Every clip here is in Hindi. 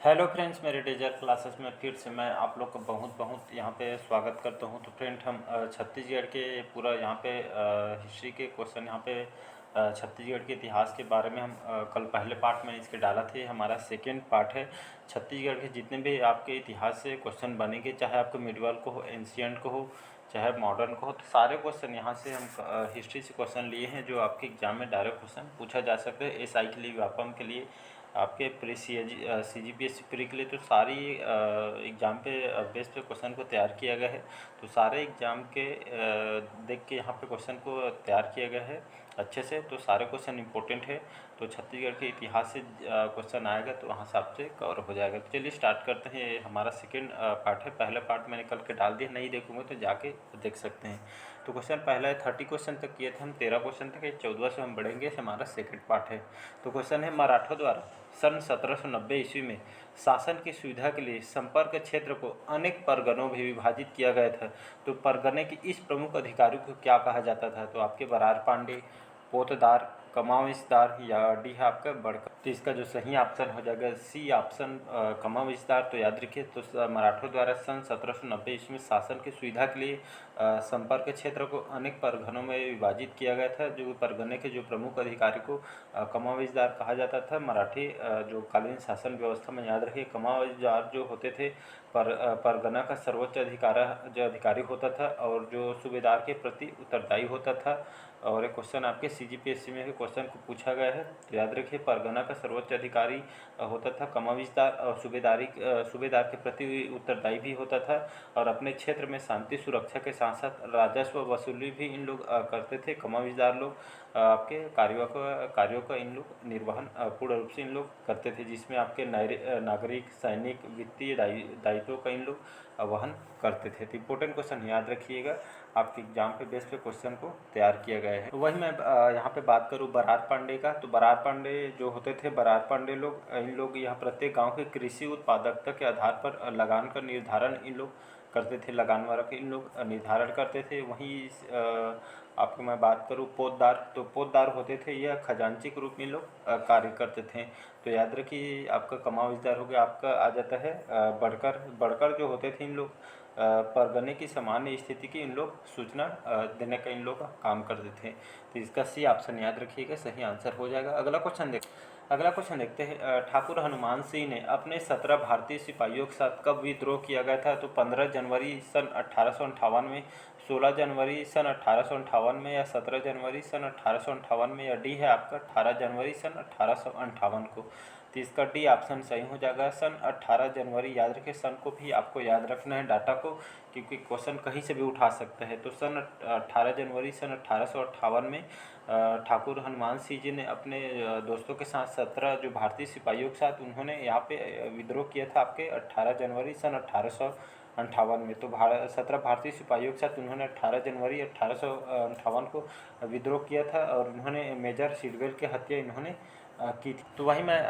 हेलो फ्रेंड्स, मेरे डेजर क्लासेस में फिर से मैं आप लोग का बहुत बहुत यहाँ पे स्वागत करता हूँ। तो फ्रेंड, हम छत्तीसगढ़ के पूरा यहाँ पे हिस्ट्री के क्वेश्चन यहाँ पे छत्तीसगढ़ के इतिहास के बारे में हम कल पहले पार्ट में इसके डाला थे। हमारा सेकेंड पार्ट है। छत्तीसगढ़ के जितने भी आपके इतिहास से क्वेश्चन बनेंगे, चाहे आपको मिडिवल को हो, एंशियंट को हो, चाहे मॉडर्न को हो, तो सारे क्वेश्चन यहाँ से हम हिस्ट्री से क्वेश्चन लिए हैं जो आपके एग्जाम में डायरेक्ट क्वेश्चन पूछा जा सकता है। एसआई के लिए, व्यापम के लिए, आपके प्री CGPSC प्री के लिए, तो सारी एग्ज़ाम पे बेस पे क्वेश्चन को तैयार किया गया है। तो सारे एग्ज़ाम के देख के यहाँ पे क्वेश्चन को तैयार किया गया है अच्छे से। तो सारे क्वेश्चन इंपॉर्टेंट है। तो छत्तीसगढ़ के इतिहास से क्वेश्चन आएगा तो वहाँ से आपसे कवर हो जाएगा। तो चलिए स्टार्ट करते हैं। ये हमारा सेकेंड पार्ट है। पहला पार्ट मैंने कल के डाल दिया, नहीं देखूँगा तो जाके देख सकते हैं। तो क्वेश्चन पहला है 30 क्वेश्चन तक किए थे हम, 13 क्वेश्चन तक, 14 से हम बढ़ेंगे। हमारा सेकेंड पार्ट है। तो क्वेश्चन है, मराठों द्वारा सन 1790 ईस्वी में शासन की सुविधा के लिए संपर्क क्षेत्र को अनेक परगनों में विभाजित किया गया था। तो परगने के इस प्रमुख अधिकारी को क्या कहा जाता था? तो आपके बरार पांडे, पोतदार, कमाविसदार, या डी है आपका बड़का। तो इसका जो सही ऑप्शन हो जाएगा सी ऑप्शन, कमाविसदार। तो याद रखिए। तो मराठों द्वारा सन 1790 ईस्वी में शासन की सुविधा के लिए संपर्क क्षेत्र को अनेक परगनों में विभाजित किया गया था। जो परगने के जो प्रमुख अधिकारी को कमाविसदार कहा जाता था। मराठी जो कालीन शासन व्यवस्था में, याद रखिए, कमाविसदार जो होते थे परगना का सर्वोच्च अधिकारी होता था और जो सूबेदार के प्रति उत्तरदायी होता था। और एक क्वेश्चन आपके CGPSC में क्वेश्चन को पूछा गया है, तो याद रखिए, परगना का सर्वोच्च अधिकारी होता था कमाविसदार, और सूबेदार के प्रति उत्तरदायी भी होता था। और अपने क्षेत्र में शांति सुरक्षा के साथ साथ राजस्व वसूली भी इन लोग करते थे। कमाविसदार लोग आपके कार्यों का इन लोग निर्वहन पूर्ण रूप से इन लोग करते थे, जिसमें आपके नागरिक, सैनिक, वित्तीय दायित्वों का इन लोग वहन करते थे। तो इम्पोर्टेंट क्वेश्चन याद रखिएगा, आपके एग्जाम पे बेस पे क्वेश्चन को तैयार किया गया है। तो वही मैं यहाँ पे बात करूँ बरार पांडे का। तो बरार पांडे जो होते थे, बरार पांडे लोग, इन लोग यहाँ प्रत्येक गांव के कृषि उत्पादकता के आधार पर लगान का निर्धारण इन लोग करते थे। लगान वाला के इन लोग निर्धारण करते थे। वहीं आपको मैं बात करूँ पोतदार, तो पोतदार होते थे, यह खजांची के रूप में लोग कार्य करते थे। तो याद रखिए, आपका कमाविसदार हो गया, आपका आ जाता है बड़कर जो होते थे, इन लोग परगने की सामान्य स्थिति की इन लोग सूचना देने का इन लोग काम करते थे। तो इसका सी ऑप्शन याद रखिएगा, सही आंसर हो जाएगा। अगला क्वेश्चन देखते हैं। ठाकुर हनुमान सिंह ने अपने 17 भारतीय सिपाहियों के साथ कब विद्रोह किया गया था? तो 15 जनवरी सन 1858 में, 16 जनवरी सन 1858 में, या 17 जनवरी सन 1858 में, या डी है आपका 18 जनवरी सन 1858 को। तो इसका डी ऑप्शन सही हो जाएगा, सन 18 जनवरी। याद रखिए, सन को भी आपको याद रखना है डाटा को, क्योंकि क्वेश्चन कहीं से भी उठा सकता है। तो सन 18 जनवरी सन 1858 में ठाकुर हनुमान सिंह जी ने अपने दोस्तों के साथ 17 जो भारतीय सिपाहियों के साथ उन्होंने यहाँ पे विद्रोह किया था आपके 18 जनवरी सन 1858 में। तो 17 भारतीय सिपाहियों के साथ उन्होंने 18 जनवरी 1858 को विद्रोह किया था, और उन्होंने मेजर सिडवेल की हत्या इन्होंने की थी। तो वहीं मैं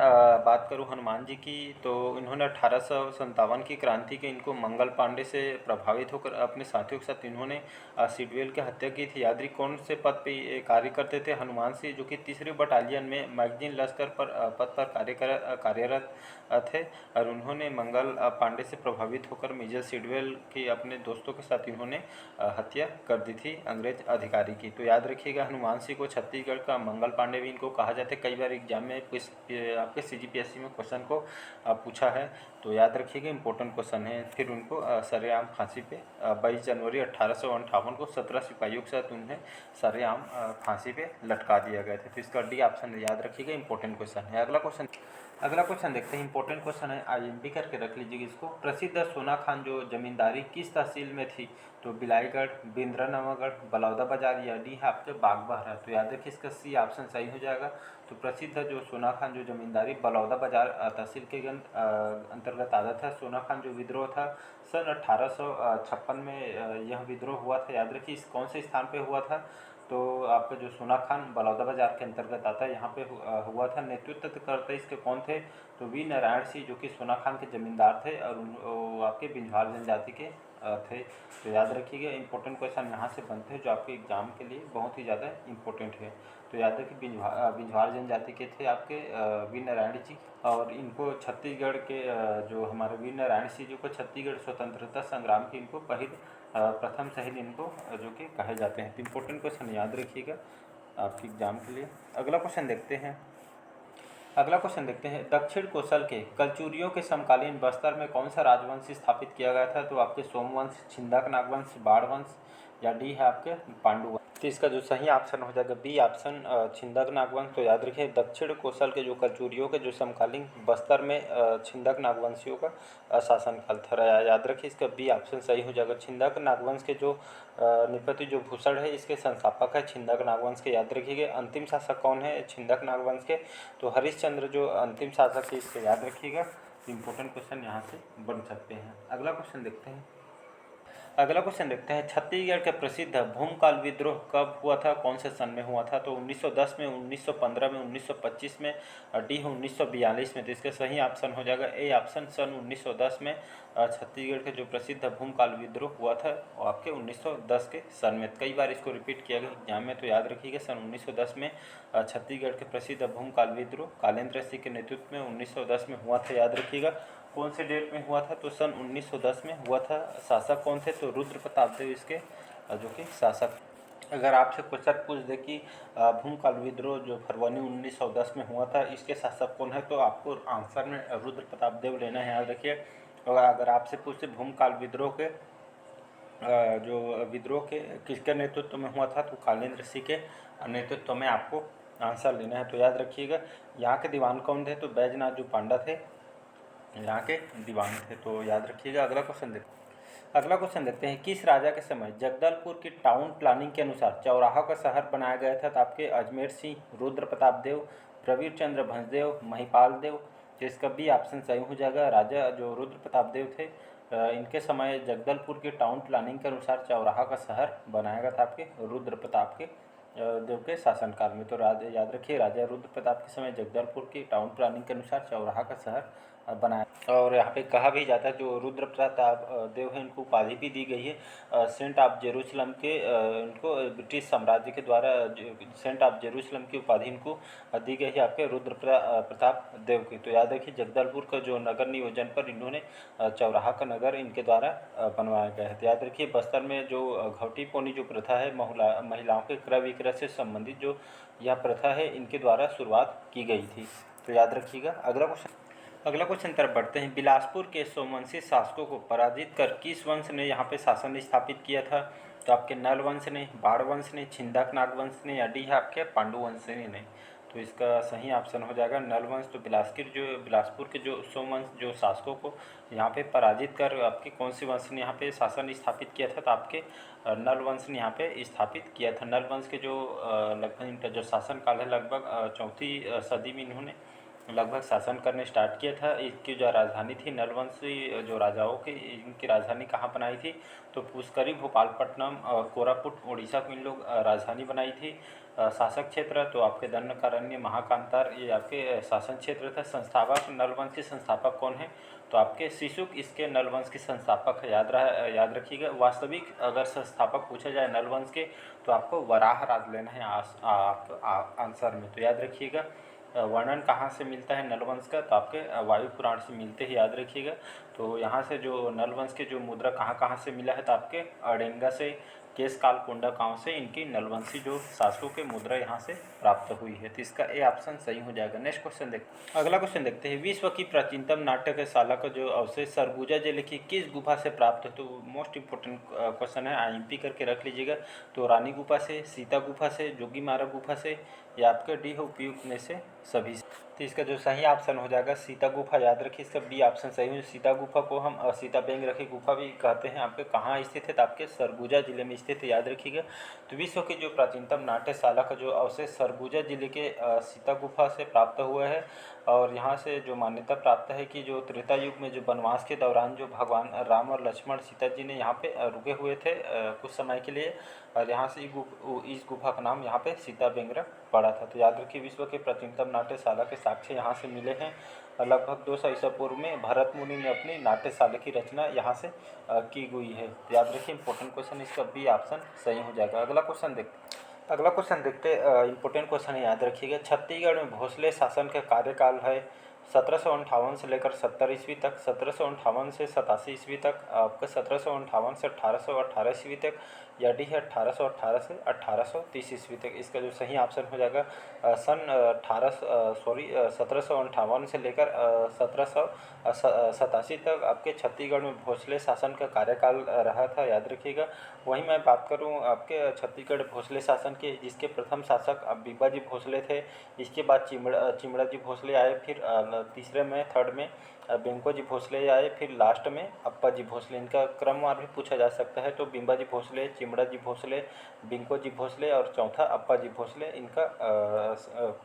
बात करूं हनुमान जी की, तो इन्होंने 1857 की क्रांति के इनको मंगल पांडे से प्रभावित होकर अपने साथियों के साथ इन्होंने सिडवेल की हत्या की थी। याद रखिए, कौन से पद पे ये कार्य करते थे? हनुमान सिंह, जो कि 3री बटालियन में मैगजीन लश्कर पर पद पर कार्यरत थे। और उन्होंने मंगल पांडे से प्रभावित होकर मेजर सिडवेल की अपने दोस्तों के साथ इन्होंने हत्या कर दी थी अंग्रेज अधिकारी की। तो याद रखिएगा, हनुमान सिंह को छत्तीसगढ़ का मंगल पांडे भी इनको कहा जाता है। कई बार एग्जाम में आपके CGPSC में क्वेश्चन को पूछा है, तो याद रखिएगा, इंपॉर्टेंट क्वेश्चन है। फिर उनको सरेआम फांसी पे 22 जनवरी 1858 को 17 सिपाहियों के साथ उन्हें सरेआम फांसी पे लटका दिया गया था। तो इसका डी ऑप्शन याद रखिएगा, इंपॉर्टेंट क्वेश्चन है। अगला क्वेश्चन देखते हैं। इंपॉर्टेंट क्वेश्चन है, IMP करके रख लीजिएगा इसको। प्रसिद्ध सोना खान जो जमींदारी किस तहसील में थी? तो बिलाईगढ़, बिंद्रानवागढ़, बलौदा बाजार, या डी है आपके बागबाहरा। तो याद रखिए, इसका सी ऑप्शन सही हो जाएगा। तो प्रसिद्ध जो सोना खान जो जमींदारी बलौदा बाजार तहसील के अंतर्गत आता था। सोना खान जो विद्रोह था सन 1856 में यह विद्रोह हुआ था। याद रखिए, इस कौन से स्थान पे हुआ था? तो आपका जो सोना खान बलौदा बाजार के अंतर्गत आता है, यहाँ पे हुआ था। नेतृत्व करते इसके कौन थे? तो वी नारायण सिंह, जो कि सोना खान के जमींदार थे, और वो आपके बिंझवाल जनजाति के थे। तो याद रखिएगा, इंपॉर्टेंट क्वेश्चन यहाँ से बनते हैं जो आपके एग्जाम के लिए बहुत ही ज़्यादा इंपॉर्टेंट है। तो याद रखिए, बिंझवार जनजाति के थे आपके वीर नारायण जी, और इनको छत्तीसगढ़ के जो हमारे वीर नारायण सिंह जी को छत्तीसगढ़ स्वतंत्रता संग्राम की इनको प्रथम शहीद इनको जो कि कहे जाते हैं। तो इंपॉर्टेंट क्वेश्चन याद रखिएगा आपके एग्जाम के लिए। अगला क्वेश्चन देखते हैं। अगला क्वेश्चन देखते हैं, दक्षिण कोसल के कलचुरियों के समकालीन बस्तर में कौन सा राजवंश स्थापित किया गया था? तो आपके सोमवंश, छिंदक नागवंश, बाणवंश, या डी है आपके पांडु वंश। तो इसका जो सही ऑप्शन हो जाएगा बी ऑप्शन, छिंदक नागवंश। तो याद रखिए, दक्षिण कोसल के जो कलचुरियों के जो समकालीन बस्तर में छिंदक नागवंशियों का शासनकाल था। याद रखिए, इसका बी ऑप्शन सही हो जाएगा। छिंदक नागवंश के जो निपति जो भूषण है इसके संस्थापक है छिंदक नागवंश के। याद रखिएगा, अंतिम शासक कौन है छिंदक नागवंश के? तो हरिश्चंद्र जो अंतिम शासक है, इसको याद रखिएगा। इंपॉर्टेंट क्वेश्चन यहाँ से बन सकते हैं। अगला क्वेश्चन देखते हैं। अगला क्वेश्चन देखते हैं, छत्तीसगढ़ के प्रसिद्ध भूमकाल विद्रोह कब हुआ था, कौन से सन में हुआ था? तो 1910 में, 1915 में, 1925 में, डी है 1942 में। तो इसका सही ऑप्शन हो जाएगा ए ऑप्शन, सन 1910 में छत्तीसगढ़ के जो प्रसिद्ध भूमकाल विद्रोह हुआ था वो आपके 1910 के सन में। कई बार इसको रिपीट किया गया एग्जाम में, तो याद रखिएगा सन 1910 में छत्तीसगढ़ के प्रसिद्ध भूमकाल विद्रोह कालेंद्र सिंह के नेतृत्व में 1910 में हुआ था। याद रखिएगा, कौन से डेट में हुआ था? तो सन 1910 में हुआ था। शासक कौन थे? तो रुद्र प्रताप देव इसके जो कि शासक। अगर आपसे क्वेश्चन पूछ दे कि भूमकाल विद्रोह जो फरवरी 1910 में हुआ था, इसके शासक कौन है? तो आपको आंसर में रुद्र प्रताप देव लेना है, याद रखिए। और अगर आपसे पूछे भूमकाल विद्रोह के जो विद्रोह के किसके नेतृत्व में हुआ था, तो कालेंद्र सिंह के नेतृत्व में आपको आंसर लेना है। तो याद रखिएगा, यहाँ के दीवान कौन थे? तो बैजनाथ जो पांडा थे यहाँ के दीवान थे। तो याद रखिएगा। अगला क्वेश्चन देखते हैं, किस राजा के समय जगदलपुर की टाउन प्लानिंग के अनुसार चौराहा का शहर बनाया गया था? तो आपके अजमेर सिंह, रुद्र प्रताप देव, प्रवीर चंद्र भंजदेव, महिपाल देव। तो इसका बी ऑप्शन सही हो जाएगा। राजा जो रुद्र प्रताप देव थे इनके समय जगदलपुर की टाउन प्लानिंग के अनुसार चौराहा का शहर बनाया गया था आपके रुद्र प्रताप के देव के शासनकाल में। तो याद रखिए, राजा रुद्र प्रताप के समय जगदलपुर की टाउन प्लानिंग के अनुसार चौराहा का शहर बनाया। और यहाँ पे कहा भी जाता है जो रुद्र प्रताप देव है इनको उपाधि भी दी गई है सेंट ऑफ जेरूसलम के, इनको ब्रिटिश साम्राज्य के द्वारा सेंट ऑफ जेरूसलम की उपाधि इनको दी गई है आपके रुद्र प्रताप देव की। तो याद रखिए, जगदलपुर का जो नगर नियोजन पर इन्होंने चौराहा का नगर इनके द्वारा बनवाया गया है। तो याद रखिए, बस्तर में जो घौटी पौनी जो प्रथा है महिलाओं के क्रय विक्रय से संबंधित जो यह प्रथा है इनके द्वारा शुरुआत की गई थी। तो याद रखिएगा। अगला क्वेश्चन तरफ बढ़ते हैं, बिलासपुर के सोमवंशी शासकों को पराजित कर किस वंश ने यहाँ पे शासन स्थापित किया था? तो आपके नल वंश ने, बाण वंश ने, छिंदक नागवंश ने, या डी है आपके पांडु वंश ने। तो इसका सही ऑप्शन हो जाएगा नल वंश। तो बिलासपुर के जो सोमवंश जो शासकों को यहाँ पे पराजित कर आपके कौन से वंश ने यहाँ पे शासन स्थापित किया था? तो आपके नल वंश ने यहाँ पे स्थापित किया था। नल वंश के जो लगभग इनका जो शासनकाल है लगभग 4वीं सदी में इन्होंने लगभग शासन करने स्टार्ट किया था। इसकी जो राजधानी थी नलवंशी जो राजाओं की, इनकी राजधानी कहाँ बनाई थी? तो पुष्करी, भोपालपट्टनम और कोरापुट उड़ीसा को इन लोग राजधानी बनाई थी। शासक क्षेत्र तो आपके दंडकारण्य, महाकांतार ये आपके शासन क्षेत्र था। संस्थापक नलवंश के संस्थापक कौन है? तो आपके शिशुक इसके नलवंश के संस्थापक है। याद रखिएगा। वास्तविक अगर संस्थापक पूछा जाए नलवंश के तो आपको वराह राज लेना है आंसर में। तो याद रखिएगा, वर्णन कहाँ से मिलता है नलवंश का? तो आपके वायु पुराण से मिलते ही, याद रखिएगा। तो यहाँ से जो नलवंश के जो मुद्रा कहाँ से मिला है? तो आपके अड़ेंगा से, केशकाल कोंडा गाँव से इनकी नलवंशी जो शासकों के मुद्रा यहाँ से प्राप्त हुई है। तो इसका ए ऑप्शन सही हो जाएगा। नेक्स्ट क्वेश्चन अगला क्वेश्चन देखते हैं, विश्व की प्राचीनतम नाट्यशाला का जो अवशेष सरगुजा जिले की किस गुफा से प्राप्त है? तो मोस्ट इंपोर्टेंट क्वेश्चन है, IMP करके रख लीजिएगा। तो रानी गुफा से, सीता गुफा से, जोगी मारा गुफा से, या आपके डी है उपयुक्त में से सभी। तो इसका जो सही ऑप्शन हो जाएगा सीता गुफा। याद रखिए, इसका बी ऑप्शन सही है। सीता गुफा को हम सीता बेंग रखी गुफा भी कहते हैं। आपके कहाँ स्थित है? तो आपके सरगुजा जिले में स्थित है, याद रखिएगा। तो विश्व की जो प्राचीनतम नाट्यशाला का जो अवशेष सरगुजा जिले के सीता गुफा से प्राप्त हुआ है। और यहाँ से जो मान्यता प्राप्त है कि जो त्रेता युग में जो वनवास के दौरान जो भगवान राम और लक्ष्मण सीता जी ने यहाँ पे रुके हुए थे कुछ समय के लिए, और यहाँ से इस गुफा का नाम यहाँ पे सीता बेंगरा पड़ा था। तो याद रखिए, विश्व के प्राचीनतम नाट्यशाला के साक्ष्य यहाँ से मिले हैं। लगभग 200 ईसा पूर्व में भरत मुनि ने अपनी नाट्यशाला की रचना यहाँ से की हुई है। तो याद रखिए, इंपॉर्टेंट क्वेश्चन, इसका बी ऑप्शन सही हो जाएगा। अगला क्वेश्चन देखते इंपॉर्टेंट क्वेश्चन याद रखिएगा। छत्तीसगढ़ में भोसले शासन का कार्यकाल है 1758 से लेकर 70 ईस्वी तक, 1758 से 87 ईस्वी तक, आपका 1758 से 1818 ईस्वी तक, या डी है 1818 से 1830 ईस्वी तक। इसका जो सही ऑप्शन हो जाएगा सन 1758 से लेकर 1787 तक आपके छत्तीसगढ़ में भोसले शासन का कार्यकाल रहा था, याद रखिएगा। वहीं मैं बात करूं आपके छत्तीसगढ़ भोसले शासन के, जिसके प्रथम शासक बीबा जी भोसले थे। इसके बाद चिमड़ा जी भोसले आए, फिर तीसरे में थर्ड में बेंको जी भोसले आए, फिर लास्ट में अप्पा जी भोसले। इनका क्रमवार भी पूछा जा सकता है, तो बीबा जी भोसले, चिमड़ा जी भोसले, बिंको जी भोसले और चौथा अप्पा जी भोसले, इनका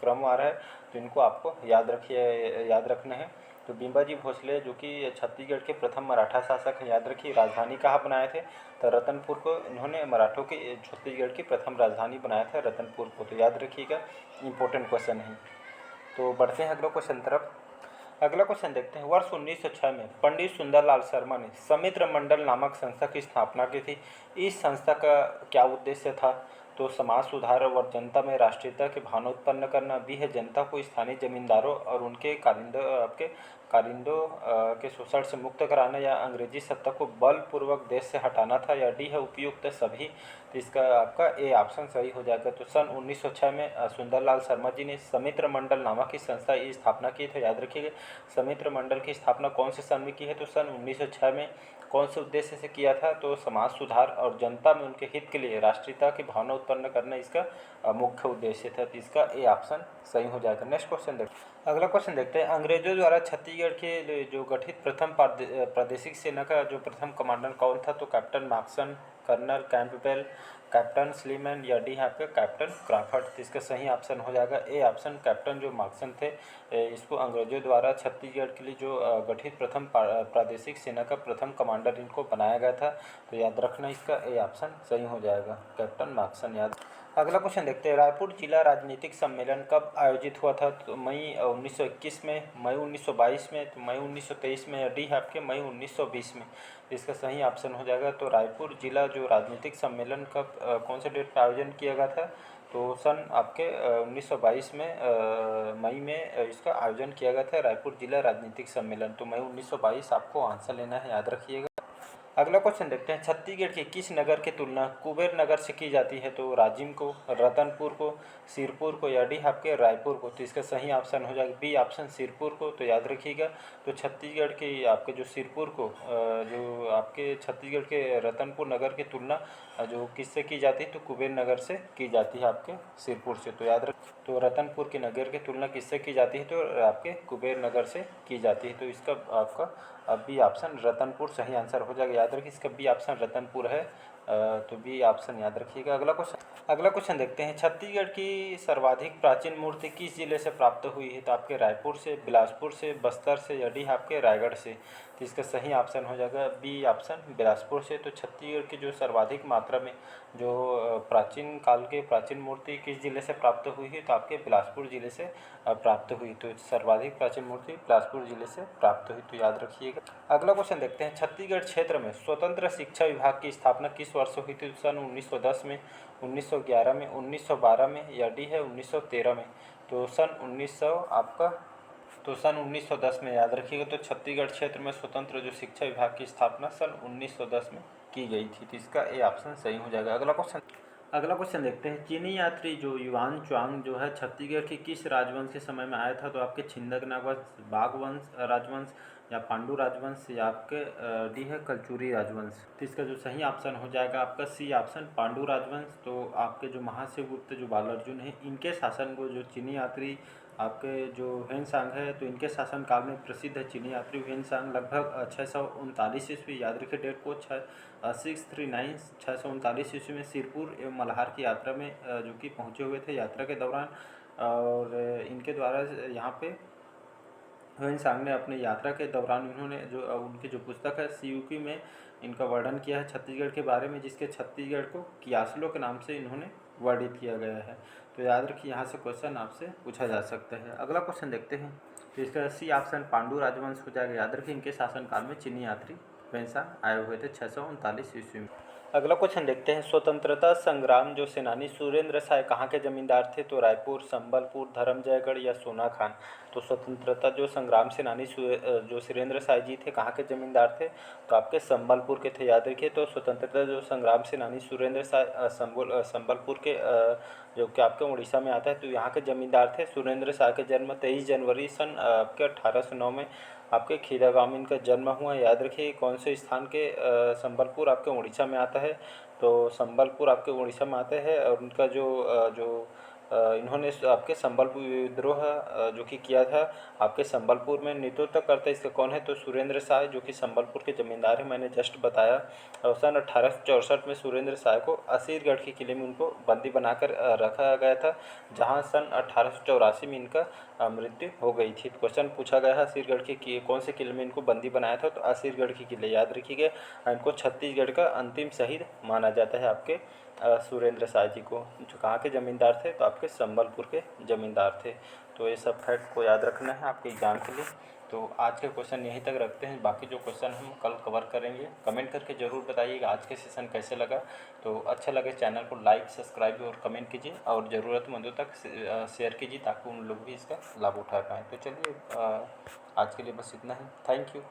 क्रमवार है। तो इनको आपको याद रखना है। तो बीबा जी भोसले जो कि छत्तीसगढ़ के प्रथम मराठा शासक हैं, याद रखिए। राजधानी कहाँ बनाए थे? तो रतनपुर को इन्होंने मराठों की छत्तीसगढ़ की प्रथम राजधानी बनाया था रतनपुर को। तो याद रखिएगा, इंपॉर्टेंट क्वेश्चन है। तो बढ़ते हैं अगला क्वेश्चन तरफ। अगला क्वेश्चन देखते हैं। वर्ष 1906 में पंडित सुंदरलाल शर्मा ने समित्र मंडल नामक संस्था की स्थापना की थी। इस संस्था का क्या उद्देश्य था? तो समाज सुधार और जनता में राष्ट्रीयता की भावना उत्पन्न करना, बी है जनता को स्थानीय जमींदारों और उनके कारिंदों के शोषण से मुक्त कराना, या अंग्रेजी सत्ता को बलपूर्वक देश से हटाना था, या डी है उपयुक्त सभी। तो इसका आपका ए ऑप्शन सही हो जाएगा। तो सन 1906 में सुंदरलाल शर्मा जी ने समित्र मंडल नामक की संस्था की स्थापना की। तो याद रखिएगा, समित्र मंडल की स्थापना कौन से सन में की है? तो सन 1906 में। कौन से उद्देश्य से किया था? तो समाज सुधार और जनता में उनके हित के लिए राष्ट्रीयता की भावना उत्पन्न करना इसका मुख्य उद्देश्य था। तो इसका ए ऑप्शन सही हो जाएगा। नेक्स्ट क्वेश्चन देखते हैं। अगला क्वेश्चन देखते हैं। अंग्रेजों द्वारा छत्तीसगढ़ के जो गठित प्रथम प्रादेशिक सेना का जो प्रथम कमांडर कौन था? तो captain Marxon, colonel Campbell, captain Sleeman, या डी है आपका कैप्टन क्राफर्ड। तो इसका सही ऑप्शन हो जाएगा ए ऑप्शन, कैप्टन जो मार्क्सन थे। इसको अंग्रेजों द्वारा छत्तीसगढ़ के लिए जो गठित प्रथम प्रादेशिक सेना का प्रथम कमांडर इनको बनाया गया था। तो याद रखना, इसका ए ऑप्शन सही हो जाएगा, कैप्टन मार्क्सन। याद। अगला क्वेश्चन देखते हैं। रायपुर जिला राजनीतिक सम्मेलन कब आयोजित हुआ था? तो मई 1921 में, मई 1922 में, तो मई 1923 में, या डी है आपके मई 1920 में। इसका सही ऑप्शन हो जाएगा। तो रायपुर जिला जो राजनीतिक सम्मेलन कब कौन से डेट पर आयोजन किया गया था? तो सन आपके 1922 में मई में इसका आयोजन किया गया था, रायपुर जिला राजनीतिक सम्मेलन। तो मई 1922 आपको आंसर लेना है, याद रखिएगा। अगला क्वेश्चन देखते हैं। छत्तीसगढ़ के किस नगर की तुलना कुबेर नगर से की जाती है? तो राजिम को, रतनपुर को, सिरपुर को, या डी आपके रायपुर को। तो इसका सही ऑप्शन हो जाएगा बी ऑप्शन, सिरपुर को। तो याद रखिएगा, तो छत्तीसगढ़ के आपके जो सिरपुर को जो आपके छत्तीसगढ़ के रतनपुर नगर की तुलना जो किससे की जाती है? तो कुबेर नगर से की जाती है, आपके सिरपुर से। तो याद रख, तो रतनपुर के नगर की तुलना किससे की जाती है? तो आपके कुबेर नगर से की जाती है। तो इसका आपका बी ऑप्शन रतनपुर सही आंसर हो जाएगा। याद रखिए, इसका बी ऑप्शन रतनपुर है। तो बी ऑप्शन याद रखिएगा। अगला क्वेश्चन देखते हैं। छत्तीसगढ़ की सर्वाधिक प्राचीन मूर्ति किस जिले से प्राप्त हुई है? तो आपके रायपुर से, बिलासपुर से, बस्तर से, या डी आपके रायगढ़ से। तो इसका सही ऑप्शन हो जाएगा बी ऑप्शन, बिलासपुर से। तो छत्तीसगढ़ की जो सर्वाधिक मात्रा में जो प्राचीन काल के प्राचीन मूर्ति किस जिले से प्राप्त हुई है? तो आपके बिलासपुर जिले से प्राप्त हुई। तो सर्वाधिक प्राचीन मूर्ति बिलासपुर जिले से प्राप्त हुई। तो याद रखिएगा। अगला क्वेश्चन देखते हैं। छत्तीसगढ़ क्षेत्र में स्वतंत्र शिक्षा विभाग की स्थापना किस वर्ष हुई थी? सन 1910 में, 1911 में, 1912 में, या डी है 1913 में। तो सन 1910 में, याद रखिएगा। तो छत्तीसगढ़ क्षेत्र में स्वतंत्र जो शिक्षा विभाग की स्थापना सन 1910 में की गई थी। तो इसका ए ऑप्शन सही हो जाएगा। अगला क्वेश्चन देखते हैं। चीनी यात्री जो युआन च्वांग जो है छत्तीसगढ़ के किस राजवंश के समय में आया था? तो आपके छिंदकना वंश, बाघ वंश राजवंश, या पांडु राजवंश, या आपके डी है कलचुरी राजवंश। तो इसका जो सही ऑप्शन हो जाएगा आपका सी ऑप्शन, पांडु राजवंश। तो आपके जो महाशिवगुप्त जो बालार्जुन है, इनके शासन को जो चीनी यात्री आपके जो ह्वेनसांग है, तो इनके शासनकाल में प्रसिद्ध है चीनी यात्री ह्वेनसांग। लगभग 639 ईस्वी, याद रखिए डेट को, 639 ईस्वी में सिरपुर एवं मल्हार की यात्रा में जो कि पहुँचे हुए थे यात्रा के दौरान। और इनके द्वारा यहाँ पे ह्वेनसांग ने अपनी यात्रा के दौरान उन्होंने जो उनकी जो पुस्तक है सीयूकी में इनका वर्णन किया है छत्तीसगढ़ के बारे में, जिसके छत्तीसगढ़ को कियासलो के नाम से इन्होंने वर्णित किया गया है। तो याद रखिए, यहाँ से क्वेश्चन आपसे पूछा जा सकता है। अगला क्वेश्चन देखते हैं। तो इसका सी ऑप्शन पांडु राजवंश हो जाएगा। याद रखिए इनके शासनकाल में चीनी यात्री वैसा आए हुए थे 639 ईस्वी में। अगला क्वेश्चन देखते हैं, स्वतंत्रता संग्राम जो सेनानी सुरेंद्र साय कहाँ के जमींदार थे? तो रायपुर, संबलपुर, धर्मजयगढ़ या सोना खान। तो स्वतंत्रता जो संग्राम सेनानी जो सुरेंद्र साय जी थे कहाँ के जमींदार थे? तो आपके संबलपुर के थे। याद रखिए, तो स्वतंत्रता जो संग्राम सेनानी सुरेंद्र साय संबलपुर के जो कि आपके उड़ीसा में आता है, तो यहाँ के जमींदार थे। सुरेंद्र साय का जन्म 23 जनवरी सन आपके 1809 में आपके खीरागांव में इनका जन्म हुआ। याद रखिए कौन से स्थान के संबलपुर आपके उड़ीसा में आता है? तो संबलपुर आपके उड़ीसा में आता है। और उनका इन्होंने आपके संबलपुर विद्रोह जो कि किया था आपके संबलपुर में, नेतृत्व करता इसका कौन है? तो सुरेंद्र साय जो कि संबलपुर के जमींदार हैं, मैंने जस्ट बताया। और सन 1864 में सुरेंद्र साय को असीरगढ़ के किले में उनको बंदी बनाकर रखा गया था, जहां सन 1884 में इनका मृत्यु हो गई थी। क्वेश्चन पूछा गया है असीरगढ़ के कौन से किले में इनको बंदी बनाया था? तो असीरगढ़ के किले। याद रखिएगा, इनको छत्तीसगढ़ का अंतिम शहीद माना जाता है आपके सुरेंद्र साय जी को, जो कहाँ के ज़मींदार थे? तो आपके संबलपुर के ज़मींदार थे। तो ये सब फैक्ट को याद रखना है आपके एग्ज़ाम के लिए। तो आज के क्वेश्चन यहीं तक रखते हैं, बाकी जो क्वेश्चन हम कल कवर करेंगे। कमेंट करके ज़रूर बताइएगा आज के सेशन कैसे लगा। तो अच्छा लगे चैनल को लाइक, सब्सक्राइब और कमेंट कीजिए, और ज़रूरतमंदों तक शेयर कीजिए ताकि उन लोग भी इसका लाभ उठा पाएँ। तो चलिए आज के लिए बस इतना ही। Thank you.